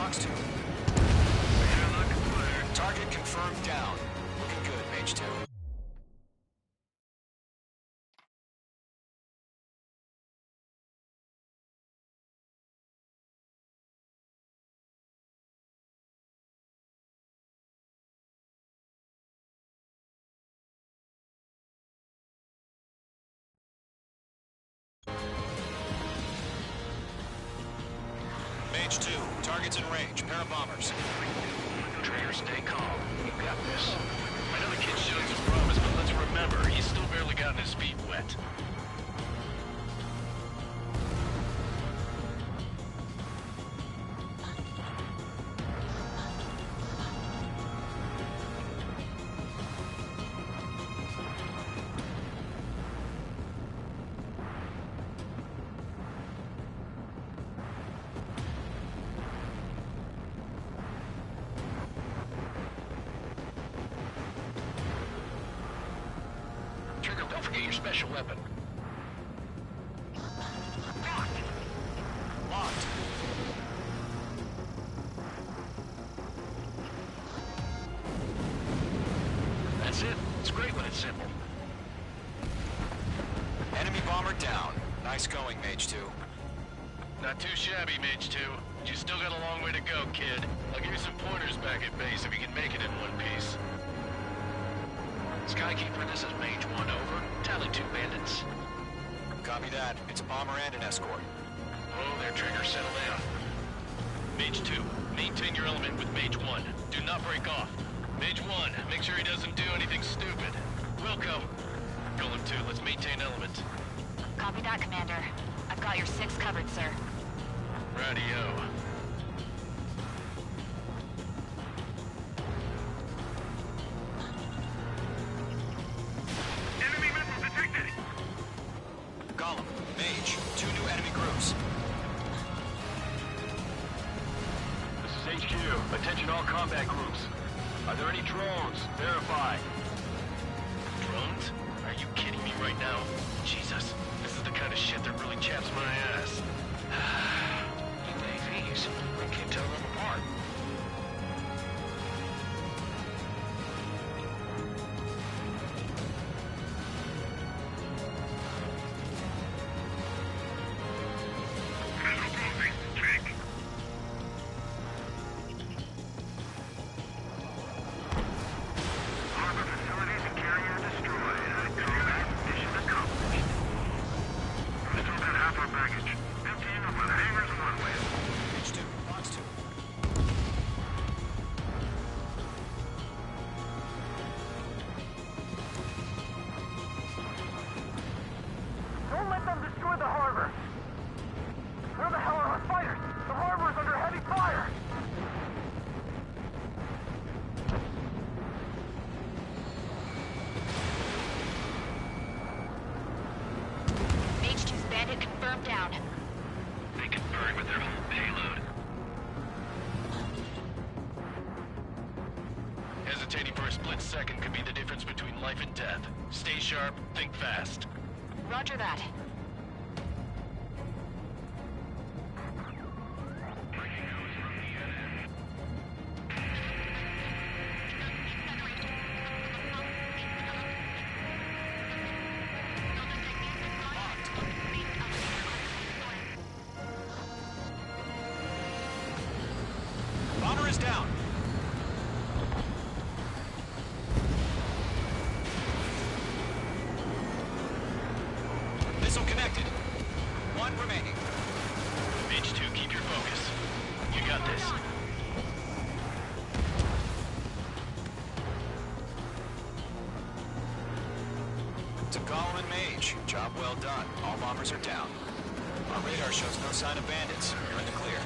Fox 2. Target confirmed down. Looking good, Mage 2. Mage 2, targets in range, pair of bombers. Trader, stay calm. You got this. I know the kid showed some promise, but let's remember, he's still barely gotten his feet wet. Don't forget your special weapon. Locked. That's it. It's great when it's simple. Enemy bomber down. Nice going, Mage 2. Not too shabby, Mage 2. You still got a long way to go, kid. I'll give you some pointers back at base if you can make it in one piece. Skykeeper, this is Mage 1, over. Tally 2 bandits. Copy that. It's a bomber and an escort. Oh, there, Trigger, settle down. Mage 2, maintain your element with Mage 1. Do not break off. Mage 1, make sure he doesn't do anything stupid. Wilco. Golem 2, let's maintain element. Copy that, Commander. I've got your 6 covered, sir. Radio. Golem, Mage, 2 new enemy groups. This is HQ. Attention all combat groups. Are there any drones? Verify. Drones? Are you kidding me right now? Jesus, this is the kind of shit that really chaps my ass. UAVs. We can't tell them apart. Mage 2, Fox 2. Don't let them destroy the harbor! Where the hell are our fighters? The harbor is under heavy fire! Mage 2's bandit confirmed down. They can burn with their whole payload. Hesitating for a split second could be the difference between life and death. Stay sharp, think fast. Roger that. Bomber is down. Missile connected. 1 remaining. Mage 2, keep your focus. You got this. It's a Golem and Mage. Job well done. All bombers are down. Our radar shows no sign of bandits. You're in the clear.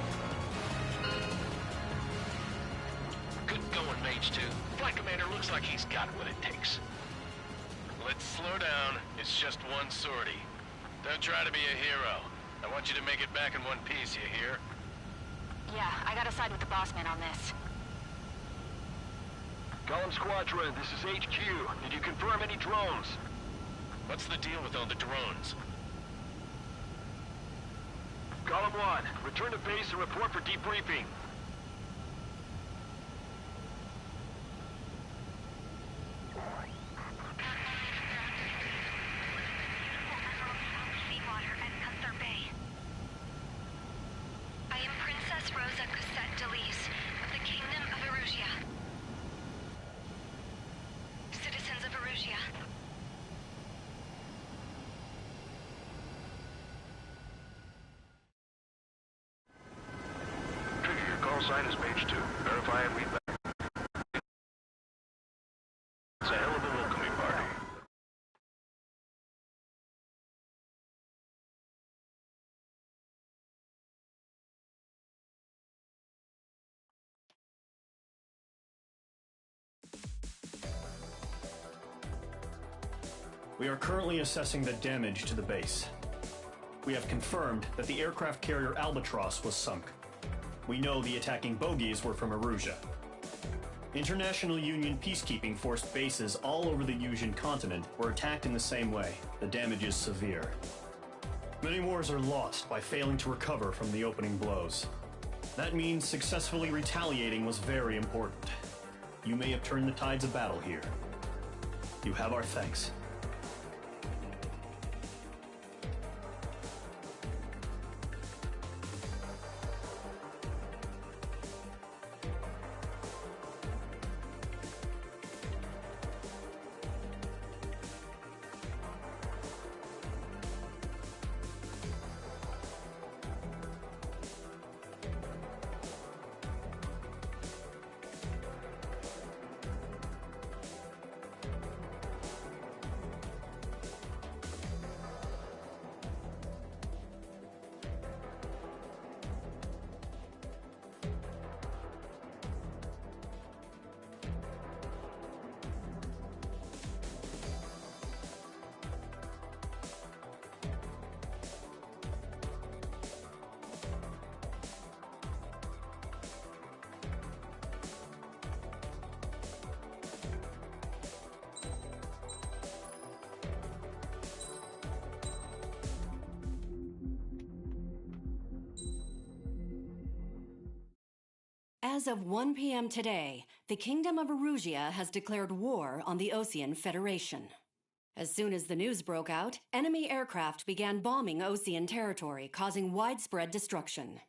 Good going, Mage 2. Flight Commander looks like he's got what it takes. Let's slow down. It's just one sortie. Don't try to be a hero. I want you to make it back in one piece, you hear? Yeah, I gotta side with the boss man on this. Golem Squadron, this is HQ. Did you confirm any drones? What's the deal with all the drones? Golem 1, return to base and report for debriefing. is Rosa Cassette Delise of the Kingdom of Erusia. Citizens of Erusia. Trigger, your call sign is page 2. Verify and read back. It's a hell of a welcoming party. We are currently assessing the damage to the base. We have confirmed that the aircraft carrier Albatross was sunk. We know the attacking bogies were from Erusia. International Union peacekeeping force bases all over the Yusian continent were attacked in the same way. The damage is severe. Many wars are lost by failing to recover from the opening blows. That means successfully retaliating was very important. You may have turned the tides of battle here. You have our thanks. As of 1 p.m. today, the Kingdom of Erusia has declared war on the Osean Federation. As soon as the news broke out, enemy aircraft began bombing Osean territory, causing widespread destruction.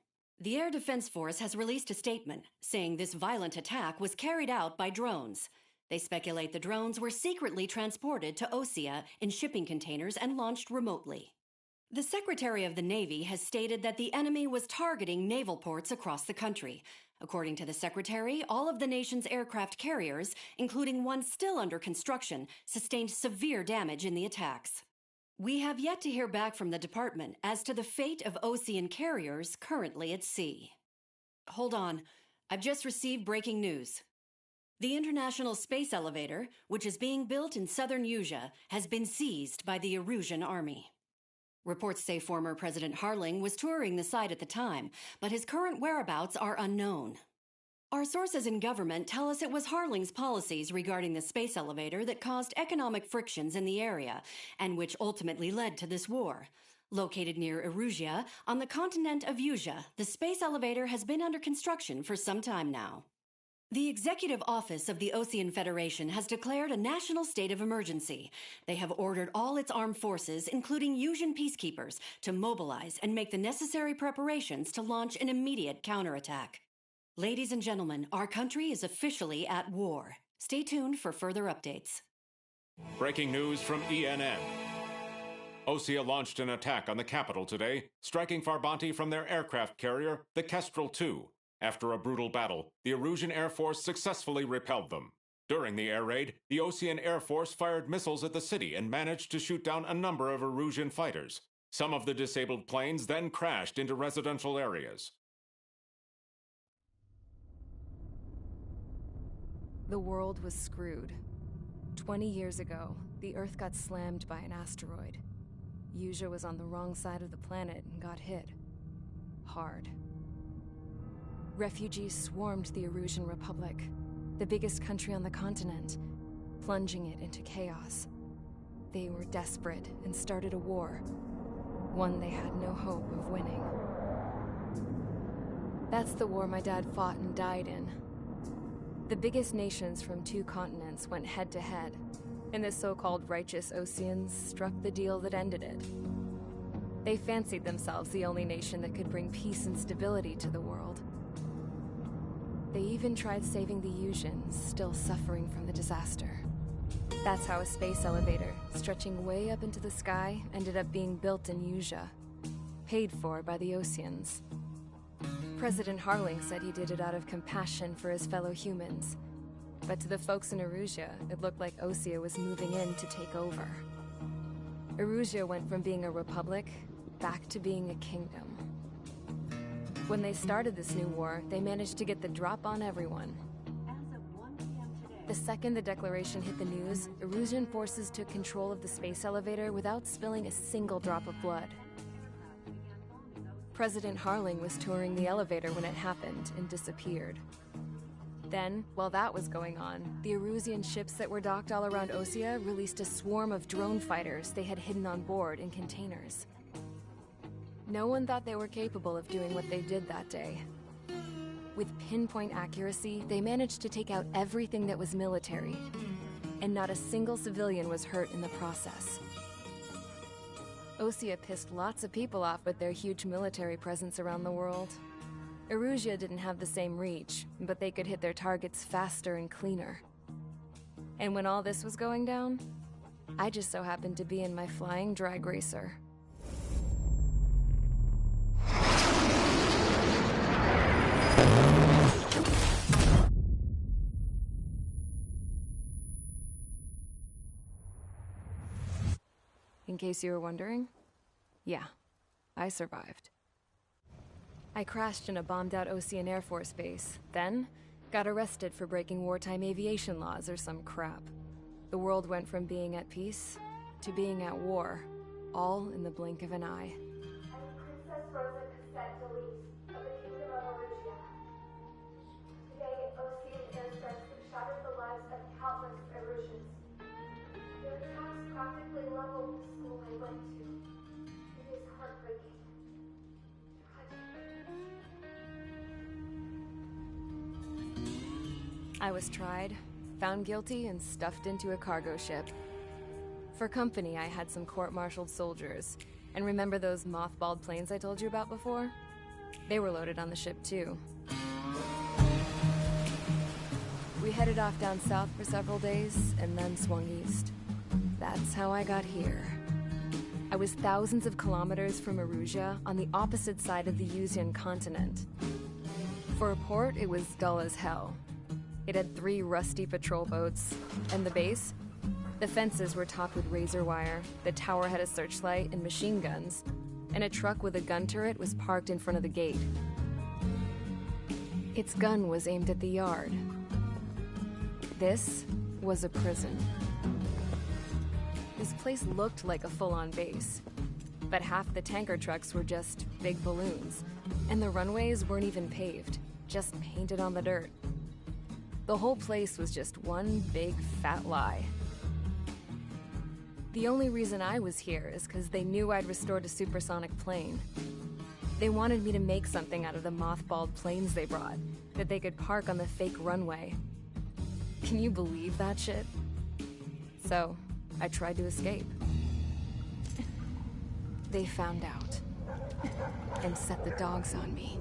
The Air Defense Force has released a statement saying this violent attack was carried out by drones. They speculate the drones were secretly transported to Osea in shipping containers and launched remotely. The Secretary of the Navy has stated that the enemy was targeting naval ports across the country. According to the Secretary, all of the nation's aircraft carriers, including one still under construction, sustained severe damage in the attacks. We have yet to hear back from the department as to the fate of Osean carriers currently at sea. Hold on. I've just received breaking news. The International Space Elevator, which is being built in southern Yusia, has been seized by the Erusian army. Reports say former President Harling was touring the site at the time, but his current whereabouts are unknown. Our sources in government tell us it was Harling's policies regarding the space elevator that caused economic frictions in the area, and which ultimately led to this war. Located near Erusia, on the continent of Yusia, the space elevator has been under construction for some time now. The Executive Office of the Osean Federation has declared a national state of emergency. They have ordered all its armed forces, including Yusian peacekeepers, to mobilize and make the necessary preparations to launch an immediate counterattack. Ladies and gentlemen, our country is officially at war. Stay tuned for further updates. Breaking news from ENN. Osea launched an attack on the capital today, striking Farbanti from their aircraft carrier, the Kestrel II. After a brutal battle, the Erusian Air Force successfully repelled them. During the air raid, the Osean Air Force fired missiles at the city and managed to shoot down a number of Erusian fighters. Some of the disabled planes then crashed into residential areas. The world was screwed. 20 years ago, the Earth got slammed by an asteroid. Yusia was on the wrong side of the planet and got hit. Hard. Refugees swarmed the Erusian Republic, the biggest country on the continent, plunging it into chaos. They were desperate and started a war, one they had no hope of winning. That's the war my dad fought and died in. The biggest nations from 2 continents went head-to-head, and the so-called righteous Oseans struck the deal that ended it. They fancied themselves the only nation that could bring peace and stability to the world. They even tried saving the Usians, still suffering from the disaster. That's how a space elevator, stretching way up into the sky, ended up being built in Usia, paid for by the Oseans. President Harling said he did it out of compassion for his fellow humans. But to the folks in Erusia, it looked like Osea was moving in to take over. Erusia went from being a republic back to being a kingdom. When they started this new war, they managed to get the drop on everyone. The second the declaration hit the news, Erusian forces took control of the space elevator without spilling a single drop of blood. President Harling was touring the elevator when it happened and disappeared. Then, while that was going on, the Erusian ships that were docked all around Osea released a swarm of drone fighters they had hidden on board in containers. No one thought they were capable of doing what they did that day. With pinpoint accuracy, they managed to take out everything that was military, and not a single civilian was hurt in the process. Osea pissed lots of people off with their huge military presence around the world. Erusia didn't have the same reach, but they could hit their targets faster and cleaner. And when all this was going down, I just so happened to be in my flying drag racer. In case you were wondering, yeah, I survived. I crashed in a bombed-out Osean Air Force base, then got arrested for breaking wartime aviation laws or some crap. The world went from being at peace to being at war, all in the blink of an eye. Princess Rosa Cassette Delise of the Kingdom of Erusia. Today, Osean airstrikes have shattered the lives of countless Erusians. Their attacks practically leveled the school I went to. It is heartbreaking. I was tried, found guilty, and stuffed into a cargo ship. For company, I had some court-martialed soldiers. And remember those mothballed planes I told you about before? They were loaded on the ship, too. We headed off down south for several days, and then swung east. That's how I got here. I was thousands of kilometers from Erusia, on the opposite side of the Usian continent. For a port, it was dull as hell. It had 3 rusty patrol boats, and the base? The fences were topped with razor wire, the tower had a searchlight and machine guns, and a truck with a gun turret was parked in front of the gate. Its gun was aimed at the yard. This was a prison. This place looked like a full-on base, but half the tanker trucks were just big balloons, and the runways weren't even paved, just painted on the dirt. The whole place was just one big fat lie. The only reason I was here is because they knew I'd restored a supersonic plane. They wanted me to make something out of the mothballed planes they brought, that they could park on the fake runway. Can you believe that shit? So, I tried to escape. They found out, and set the dogs on me.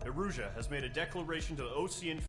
Erusia has made a declaration to the Osean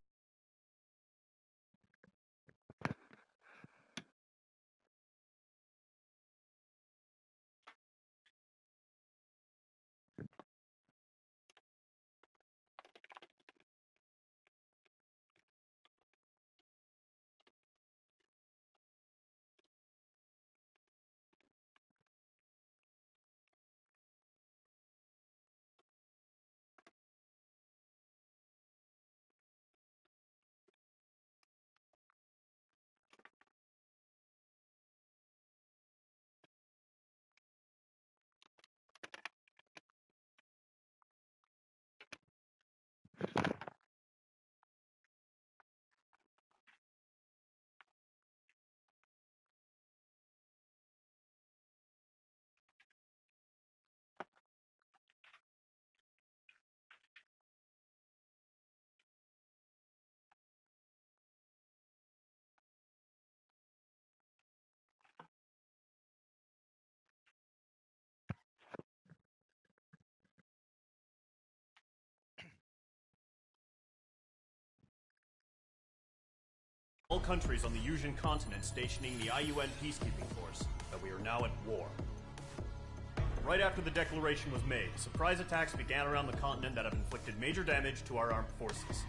all countries on the Yusian continent stationing the IUN peacekeeping force that we are now at war. Right after the declaration was made, surprise attacks began around the continent that have inflicted major damage to our armed forces.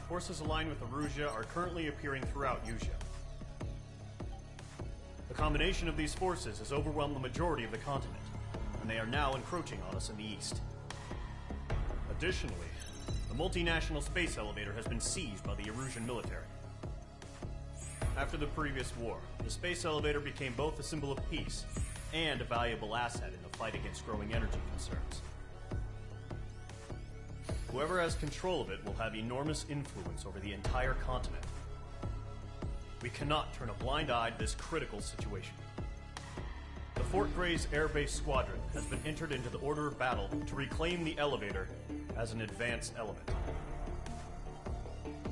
Forces aligned with Erusia are currently appearing throughout Yusia. The combination of these forces has overwhelmed the majority of the continent, and they are now encroaching on us in the east. Additionally, the multinational space elevator has been seized by the Erusian military. After the previous war, the space elevator became both a symbol of peace and a valuable asset in the fight against growing energy concerns. Whoever has control of it will have enormous influence over the entire continent. We cannot turn a blind eye to this critical situation. The Fort Gray's Air Base Squadron has been entered into the order of battle to reclaim the elevator as an advance element.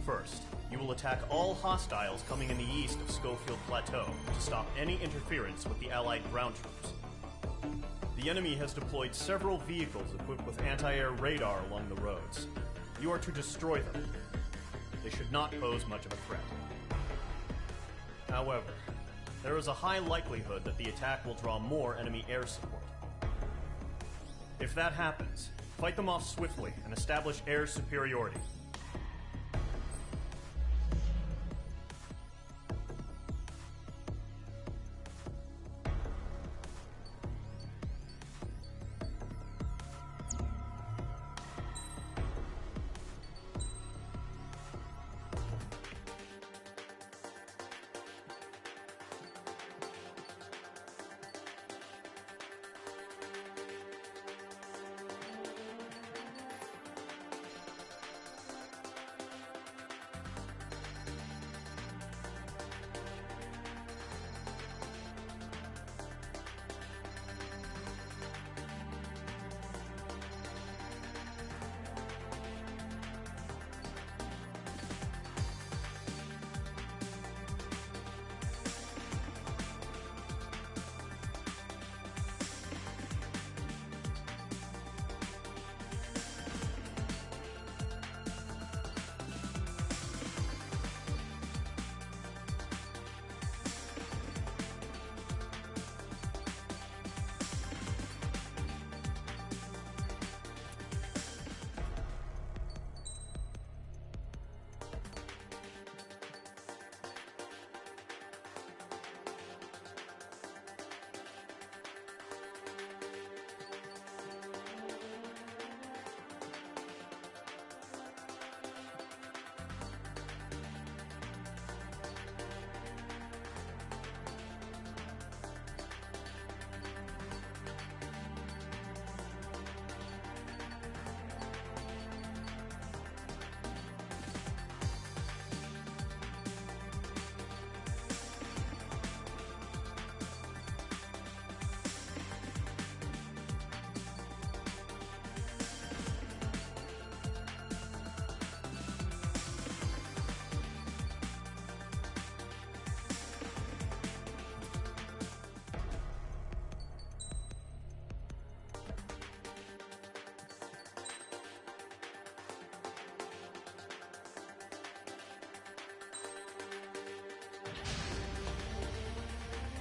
First, you will attack all hostiles coming in the east of Schofield Plateau to stop any interference with the Allied ground troops. The enemy has deployed several vehicles equipped with anti-air radar along the roads. You are to destroy them. They should not pose much of a threat. However, there is a high likelihood that the attack will draw more enemy air support. If that happens, fight them off swiftly and establish air superiority.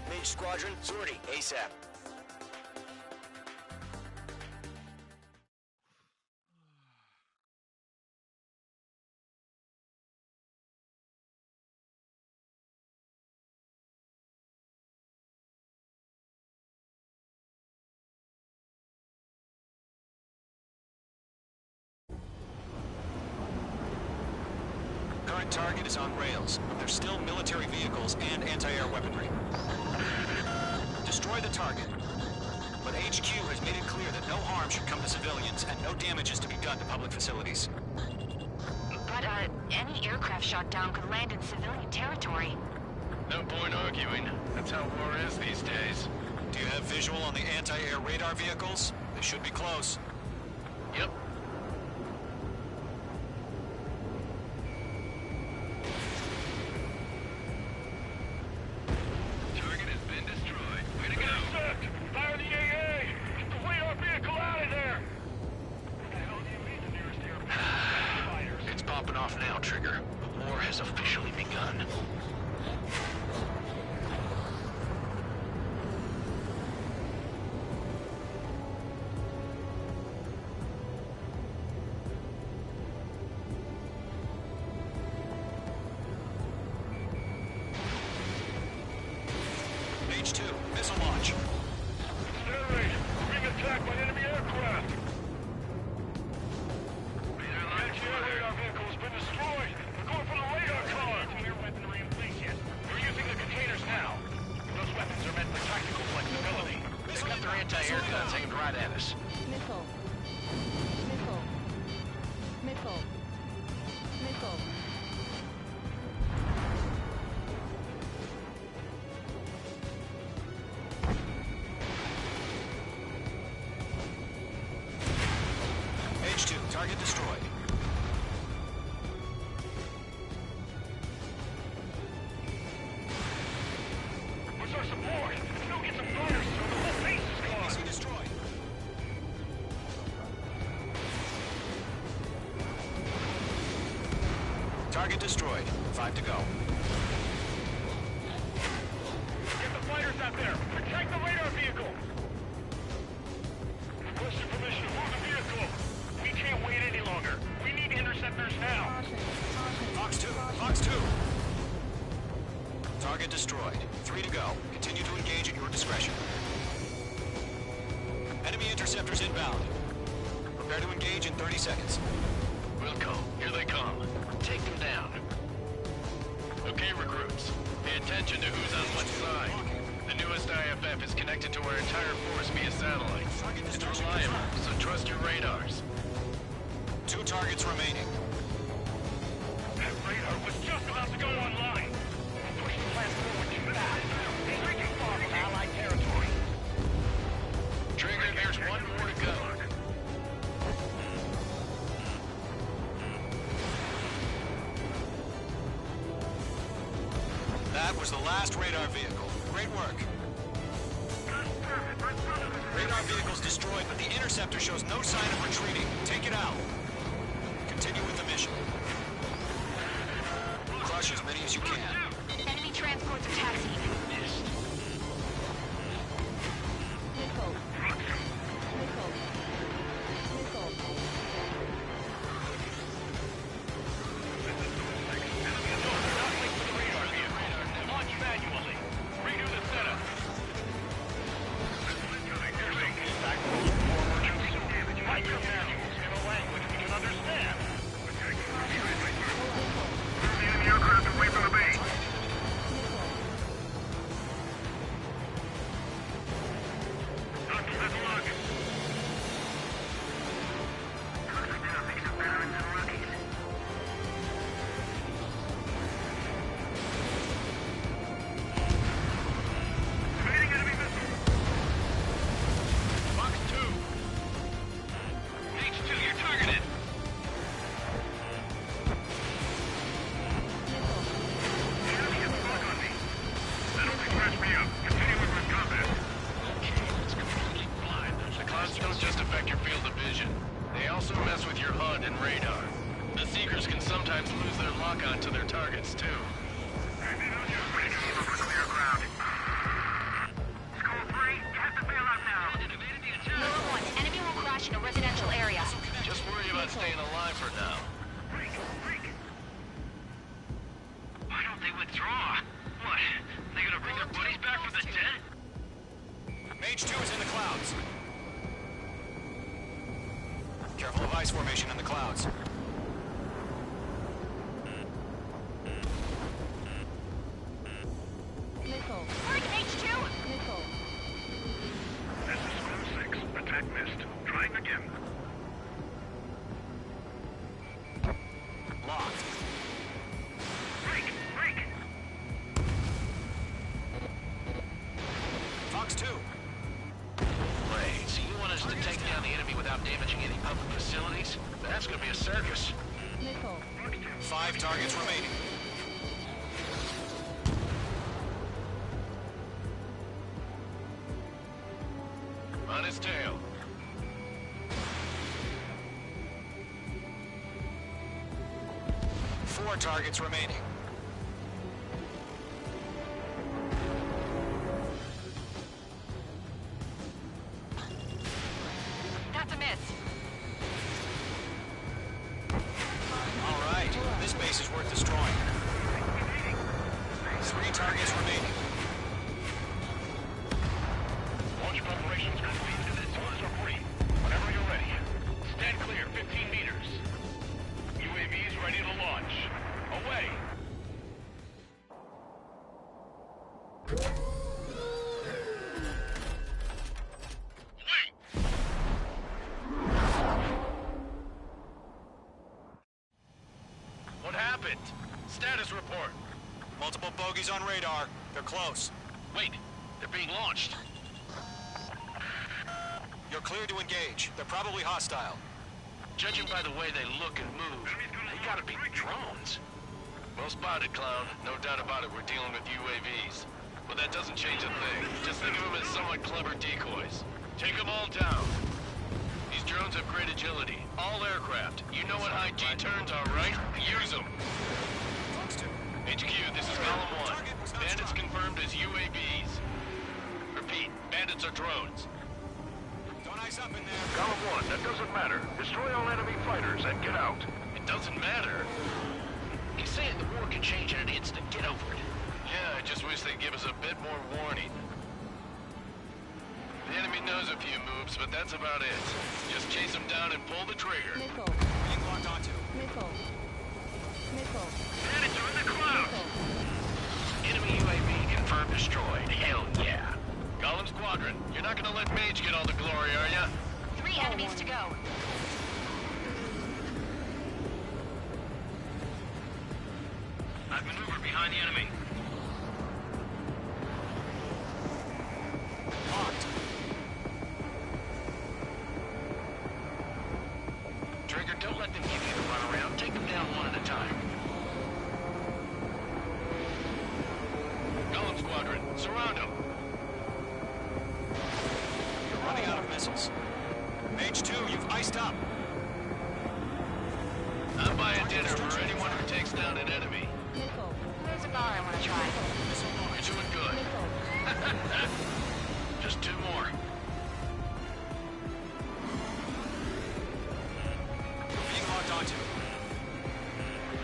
Mage Squadron, sortie, ASAP. Current target is on rails. There's still military vehicles and anti-air weaponry. Destroy the target. But HQ has made it clear that no harm should come to civilians and no damage is to be done to public facilities. But, any aircraft shot down could land in civilian territory. No point arguing. That's how war is these days. Do you have visual on the anti-air radar vehicles? They should be close. Yep. Target has been destroyed. Way to go! Intercept! Fire the AA! Get the radar vehicle out of there! What the hell do you mean the nearest airport? Fighters. It's popping off now, Trigger. The war has officially begun. their anti-air guns aimed right at us. Missile. Missile. Missile. Missile. H2, target destroyed. Where's our support? Let's go get some fire, so the whole base is gone. ABC destroyed. Target destroyed. 5 to go. Get the fighters out there! Protect the radar vehicle! Requesting permission to move the vehicle! We can't wait any longer. We need interceptors now! Fox 2, Fox 2. Target destroyed. 3 to go. Continue to engage at your discretion. Enemy interceptors inbound. Prepare to engage in 30 seconds. Wilco, here they come. Take them down. Okay, recruits. Pay attention to who's on what side. The newest IFF is connected to our entire force via satellite. It's reliable, so trust your radars. 2 targets remaining. That radar was just about to go online! Push the plan forward too fast! We're too far from Allied territory! Trigger, there's one more to go. That was the last radar vehicle. Great work. Radar vehicle's destroyed, but the interceptor shows no sign of retreating. Take it out. Continue with the mission. Crush as many as you can. Enemy transports are taxiing. Missed. Missile. Missile. Missile. Launch manually! Redo the setup! Write your manuals in a language we can understand! Enemy aircraft away from the base! Doctor, let's look! Makes us veterans and rookies. Evading enemy missile! Fox 2! H2, you're targeted! The enemy has a bug on me. That'll scratch me up. Continuing with combat. Okay, it's completely blind. The clouds don't just affect your field of vision. They also mess with your HUD and radar. The Seekers can sometimes lose their lock-on to their targets, too. Clear ground. Skull 3, you have to bail out now. Number 1, enemy will crash in a residential area. Just worry about staying alive for now. Freak! Why don't they withdraw? What? They gonna bring their buddies back from the dead? Mage 2 is in the clouds. Careful of ice formation in the clouds. Missile. Target H2! Missile. This is Squad 6. Attack missed. Trying again. Locked. Freak! Fox 2. Wait, so you want us to take down the enemy without damaging any public facilities? That's gonna be a circus. Missile. 5 targets remaining. On his tail. Four targets remaining. That's a miss. All right, this base is worth destroying. 3 targets remaining. Launch preparations complete. Doors are free. Whenever you're ready. Stand clear, 15 meters. UAVs ready to launch. Away. it. Status report. Multiple bogies on radar. They're close. Wait, they're being launched. You're clear to engage. They're probably hostile. Judging by the way they look and move, they gotta be drones. Well spotted, Clown. No doubt about it, we're dealing with UAVs. But that doesn't change a thing. Just think of them as somewhat clever decoys. Take them all down. These drones have great agility. All aircraft. You know what high G turns are, right? Use them. HQ, this is Column 1. Bandits confirmed as UAVs. Repeat, bandits are drones. Don't ice up in there. Column 1, that doesn't matter. Destroy all enemy fighters and get out. It doesn't matter. He's saying the war can change in an instant. Get over it. Yeah, I just wish they'd give us a bit more warning. The enemy knows a few moves, but that's about it. Just chase them down and pull the trigger. Nickel. Being locked onto. Nickel. Nickel. Bandits are in the clouds. Enemy UAV confirmed destroyed. Hell yeah. Column Squadron, you're not gonna let Mage get all the glory, are ya? 3 enemies to go. I've maneuvered behind the enemy. Locked. Trigger, don't let them give you the runaround. Take them down one at a time. Column Squadron, surround them. You're running out of missiles. Mage 2, you've iced up. I'm buying dinner for anyone who takes down an enemy. Nickel. There's a bar I want to try. You're doing good. Nickel. Just 2 more. Being locked onto.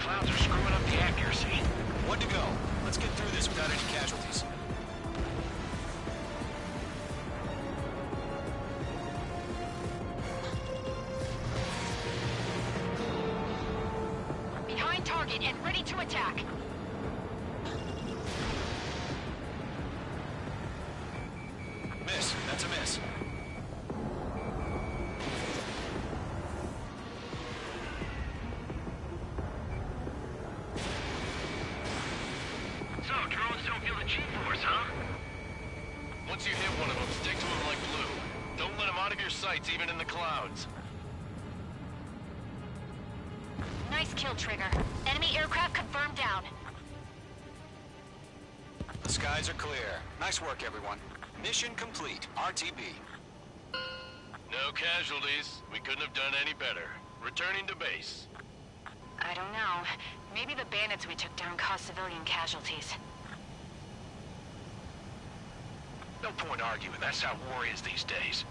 Clouds are screwing up the accuracy. 1 to go. Let's get through this without any casualties. Behind target and ready to attack. Miss. That's a miss. So, drones don't feel the G-force, huh? Once you hit one of them, stick to them like glue. Don't let them out of your sights, even in the clouds. Nice kill, Trigger. Enemy aircraft confirmed down. The skies are clear. Nice work, everyone. Mission complete. RTB. No casualties. We couldn't have done any better. Returning to base. I don't know. Maybe the bandits we took down caused civilian casualties. No point arguing. That's how war is these days.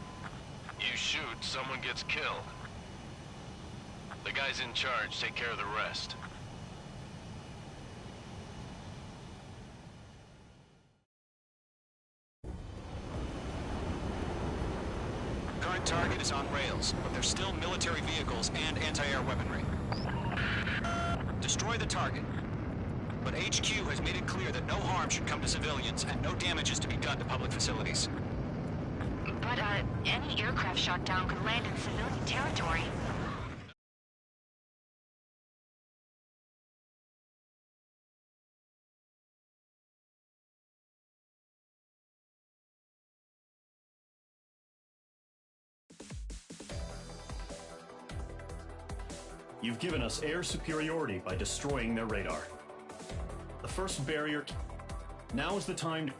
You shoot, someone gets killed. The guys in charge take care of the rest. Current target is on rails, but there's still military vehicles and anti-air weaponry. Destroy the target. But HQ has made it clear that no harm should come to civilians and no damage is to be done to public facilities. But, any aircraft shot down could land in civilian territory. You've given us air superiority by destroying their radar. The first barrier... Now is the time to...